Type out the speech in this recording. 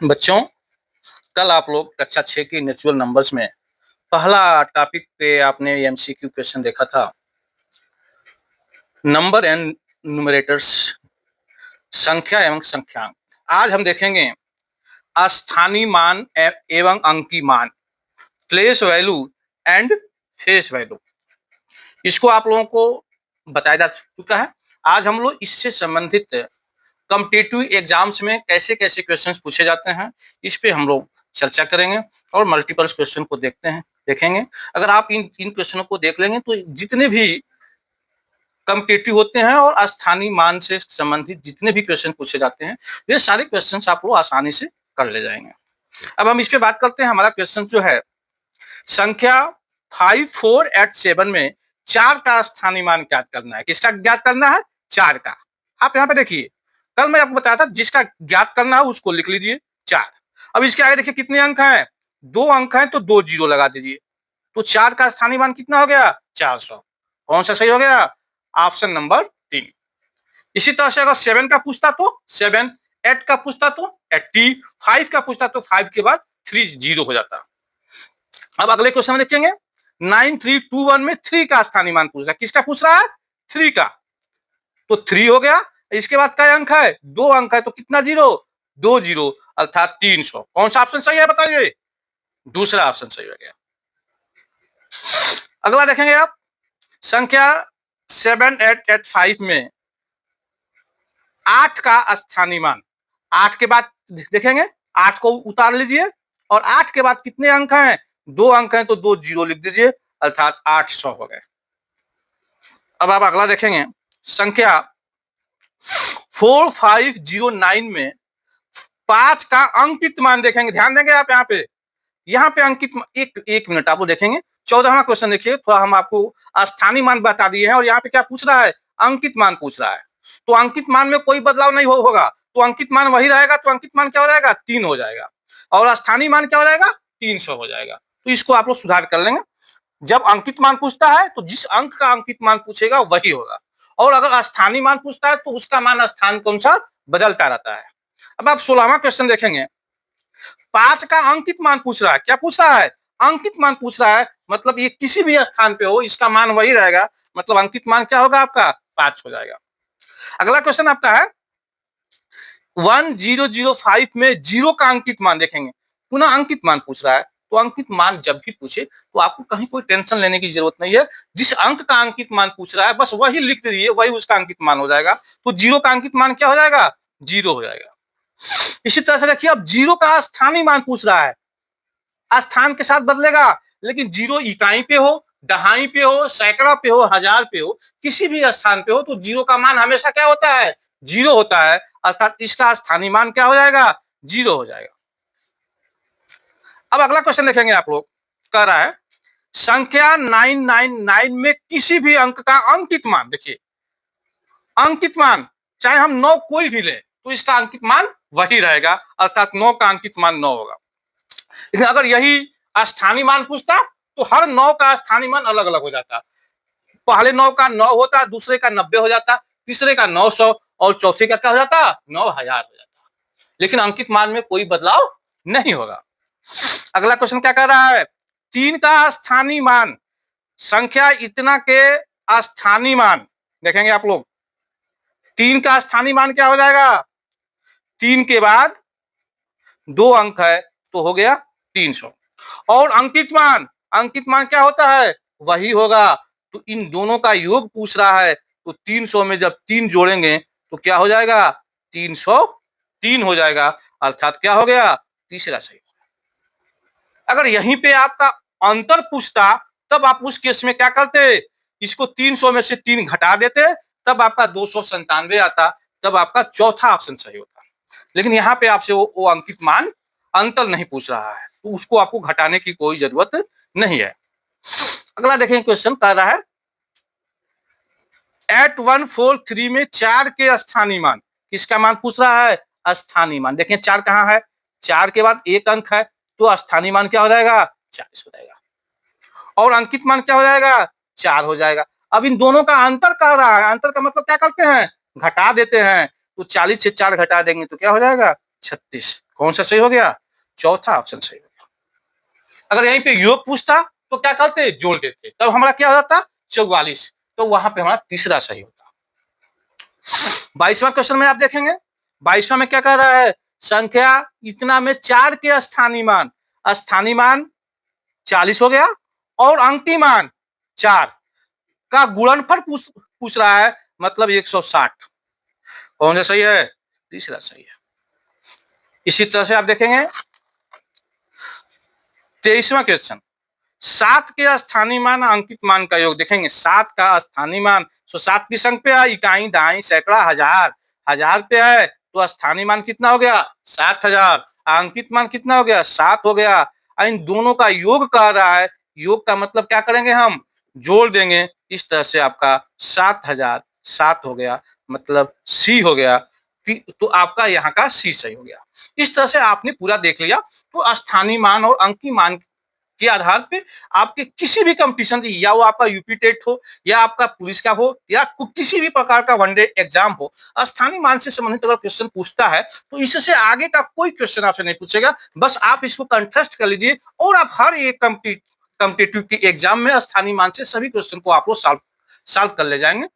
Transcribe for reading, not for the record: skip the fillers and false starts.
बच्चों, कल आप लोग कक्षा 6 की नेचुरल नंबर्स में पहला टॉपिक पे आपने एमसीक्यू क्वेश्चन देखा था, नंबर एंड न्यूमरेटर्स, संख्या एवं संख्यांक। आज हम देखेंगे अस्थानी मान एवं अंकी मान, place value and face value. इसको आप लोगों को बताया जा चुका है। आज हम लोग इससे संबंधित कॉम्पिटिटिव एग्जाम्स में कैसे कैसे क्वेश्चंस पूछे जाते हैं, इस पे हम लोग चर्चा करेंगे और मल्टीपल क्वेश्चन को देखेंगे। अगर आप इन क्वेश्चनों को देख लेंगे तो जितने भी कॉम्पिटिटिव होते हैं और स्थानीय मान से संबंधित जितने भी क्वेश्चन पूछे जाते हैं, ये सारे क्वेश्चन आप लोग आसानी से कर ले जाएंगे। अब हम इस पे बात करते हैं। हमारा क्वेश्चन जो है, संख्या 5, 4 एट 7 में 4 का स्थानीय मान ज्ञात करना है। किसका ज्ञात करना है? 4 का। आप यहाँ पे देखिए, कल मैं आपको बताया था जिसका ज्ञात करना है उसको लिख लीजिए 4। अब इसके आगे देखिए कितने अंक हैं? 2 अंक हैं तो 2 जीरो लगा दीजिए। तो 4 का स्थानीय मान कितना हो गया? 400। कौन सा सही हो गया? Option number 3। इसी तरह से अगर 7 का पूछता तो 7, 8 का पूछता तो 80, 5 का पूछता तो 5 के बाद 3 जीरो हो जाता। अब अगले क्वेश्चन में देखेंगे, 9321 में 3 का स्थानीय मान पूछ रहा है। किसका पूछ रहा है? 3 का। तो 3 हो गया। इसके बाद क्या अंक है? 2 अंक है तो कितना जीरो? 2 जीरो, अर्थात 300। कौन सा ऑप्शन सही है बताइए? दूसरा ऑप्शन सही हो गया। अगला देखेंगे आप, संख्या 7885 में 8 का स्थानीय मान। 8 के बाद देखेंगे, 8 को उतार लीजिए और 8 के बाद कितने अंक हैं? 2 अंक हैं तो 2 जीरो लिख दीजिए, अर्थात 800 हो गए। अब आप अगला देखेंगे, संख्या 4509 में 5 का अंकित मान देखेंगे। ध्यान देंगे आप यहाँ पे अंकित एक मिनट आप देखेंगे। 14वां क्वेश्चन देखिए, थोड़ा हम आपको स्थानीय मान बता दिए हैं और यहाँ पे क्या पूछ रहा है? अंकित मान पूछ रहा है। तो अंकित मान में कोई बदलाव नहीं होगा, तो अंकित मान वही रहेगा। तो अंकित मान क्या हो जाएगा? 3 हो जाएगा। और स्थानीय मान क्या हो जाएगा? 300 हो जाएगा। तो इसको आप लोग सुधार कर लेंगे। जब अंकित मान पूछता है तो जिस अंक का अंकित मान पूछेगा वही होगा, और अगर स्थानीय मान पूछता है तो उसका मान स्थान के अनुसार बदलता रहता है। अब आप 16वां क्वेश्चन देखेंगे, 5 का अंकित मान पूछ रहा है। क्या पूछ रहा है? अंकित मान पूछ रहा है, मतलब ये किसी भी स्थान पे हो इसका मान वही रहेगा, मतलब अंकित मान क्या होगा आपका? 5 हो जाएगा। अगला क्वेश्चन आपका है 1005 में 0 का अंकित मान देखेंगे। पुनः अंकित मान पूछ रहा है, तो अंकित मान जब भी पूछे तो आपको कहीं कोई टेंशन लेने की जरूरत नहीं है। जिस अंक का अंकित मान पूछ रहा है बस वही लिख दीजिए, वही उसका अंकित मान हो जाएगा। तो 0 का अंकित मान क्या हो जाएगा? 0 हो जाएगा। इसी तरह से देखिए, अब 0 का स्थानीय मान पूछ रहा है, स्थान के साथ बदलेगा, लेकिन 0 इकाई पे हो, दहाई पे हो, सैकड़ा पे हो, हजार पे हो, किसी भी स्थान पे हो तो 0 का मान हमेशा क्या होता है? 0 होता है, अर्थात इसका स्थानीय मान क्या हो जाएगा? 0 हो जाएगा। अब अगला क्वेश्चन देखेंगे आप लोग, कह रहा है संख्या 999 में किसी भी अंक का अंकित मान। देखिए अंकित मान चाहे हम 9 कोई भी ले तो इसका अंकित मान वही रहेगा, अर्थात 9 का अंकित मान 9 होगा। लेकिन अगर यही स्थानीय मान पूछता तो हर 9 का स्थानीय मान अलग अलग हो जाता। पहले 9 का 9 होता, दूसरे का 90 हो जाता, तीसरे का 900 और चौथे का क्या हो जाता? 9000 हो जाता। लेकिन अंकित मान में कोई बदलाव नहीं होगा। अगला क्वेश्चन क्या कर रहा है, 3 का स्थानीय मान, संख्या इतना के स्थानीय मान देखेंगे आप लोग। 3 का स्थानीय मान क्या हो जाएगा? 3 के बाद 2 अंक है तो हो गया 300। और अंकित मान क्या होता है? वही होगा। तो इन दोनों का योग पूछ रहा है, तो 300 में जब 3 जोड़ेंगे तो क्या हो जाएगा? 303 हो जाएगा, अर्थात क्या हो गया? तीसरा सही। अगर यहीं पे आपका अंतर पूछता तब आप उस केस में क्या करते? इसको 300 में से 3 घटा देते, तब आपका 297 आता, तब आपका चौथा ऑप्शन सही होता। लेकिन यहाँ पे आपसे वो अंकित मान अंतर नहीं पूछ रहा है, तो उसको आपको घटाने की कोई जरूरत नहीं है। अगला देखें, क्वेश्चन कह रहा है 8143 में 4 के स्थानीय मान। किसका मान पूछ रहा है? स्थानीय मान। देखें 4 कहाँ है? 4 के बाद 1 अंक है तो स्थानीय मान क्या हो जाएगा? 40 हो जाएगा। और अंकित मान क्या हो जाएगा? 4 हो जाएगा। अब इन दोनों का अंतर कह रहा है, अंतर का मतलब क्या करते हैं? घटा देते हैं। तो 40 से 4 घटा देंगे तो क्या हो जाएगा? 36। कौन सा सही हो गया? चौथा ऑप्शन सही हो गया। अगर यहीं पे योग पूछता तो क्या करते? जोड़ देते, तब हमारा क्या हो जाता? 44। तो वहां पे हमारा तीसरा सही होता। 22वां क्वेश्चन में आप देखेंगे, 22वां में क्या कह रहा है? संख्या इतना में 4 के स्थानीय मान 40 हो गया और अंकीय मान 4 का गुणनफल पूछ रहा है, मतलब 160। कौन सा सही है? तीसरा सही है। इसी तरह से आप देखेंगे 23वां क्वेश्चन, 7 के स्थानीय मान अंकित मान का योग देखेंगे। 7 का स्थानीय मान, तो 7 की संख्या पे है, इकाई, दहाई, सैकड़ा, हजार। हजार पे है तो स्थानीय मान कितना हो गया? 7000। अंकित मान कितना हो गया? 7 हो गया। इन दोनों का योग कर रहा है, योग का मतलब क्या करेंगे? हम जोड़ देंगे। इस तरह से आपका 7007 हो गया, मतलब सी हो गया। तो आपका यहाँ का सी सही हो गया। इस तरह से आपने पूरा देख लिया। तो स्थानीय मान और अंकीय मान के आधार पे आपके किसी भी कंपटीशन, या वो आपका यूपी टेट हो, या आपका पुलिस का हो, या किसी भी प्रकार का वनडे एग्जाम हो, स्थानीय मान से संबंधित अगर क्वेश्चन पूछता है तो इससे आगे का कोई क्वेश्चन आपसे नहीं पूछेगा। बस आप इसको कंटेस्ट कर लीजिए और आप हर एक कॉम्पिटिटिव की एग्जाम में स्थानीय मान से सभी क्वेश्चन को आप लोग सॉल्व कर ले जाएंगे।